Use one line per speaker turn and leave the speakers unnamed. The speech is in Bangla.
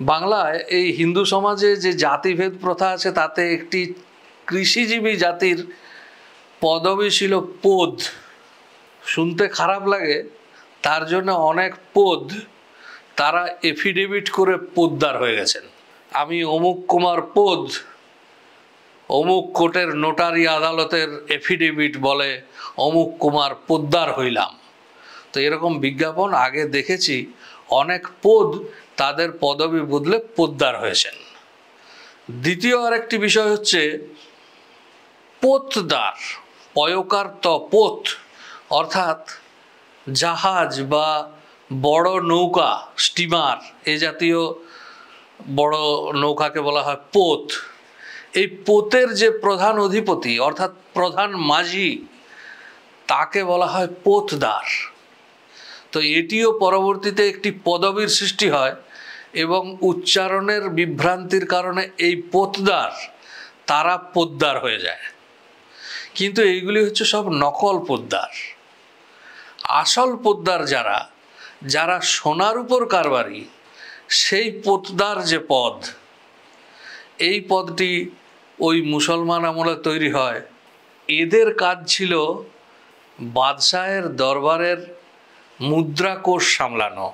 বাংলায় এই হিন্দু সমাজে যে জাতিভেদ প্রথা আছে তাতে একটি কৃষিজীবী জাতির পদবি ছিল পোদ। শুনতে খারাপ লাগে, তার জন্য অনেক পোদ তারা এফিডেভিট করে পোদ্দার হয়ে গেছেন। আমি অমুক কুমার পোদ অমুক কোর্টের নোটারি আদালতের এফিডেভিট বলে অমুক কুমার পোদ্দার হইলাম। তো এরকম বিজ্ঞাপন আগে দেখেছি, অনেক পোদ তাদের পদবি বদলে পোদ্দার হয়েছেন। দ্বিতীয় আরেকটি বিষয় হচ্ছে পোতদার, পয়কার ত পোত, অর্থাৎ জাহাজ বা বড় নৌকা, স্টিমার, এ জাতীয় বড় নৌকাকে বলা হয় পোত। এই পোতের যে প্রধান অধিপতি অর্থাৎ প্রধান মাঝি, তাকে বলা হয় পোতদার। তো এটিও পরবর্তীতে একটি পদবীর সৃষ্টি হয় এবং উচ্চারণের বিভ্রান্তির কারণে এই পোতদার তারা পোদ্দার হয়ে যায়। কিন্তু এইগুলি হচ্ছে সব নকল পোদ্দার। আসল পোদ্দার যারা যারা সোনার উপর কারবারি, সেই পোতদার যে পদ, এই পদটি ওই মুসলমান আমলে তৈরি হয়। এদের কাজ ছিল বাদশাহের দরবারের মুদ্রাকোষ সামলানো।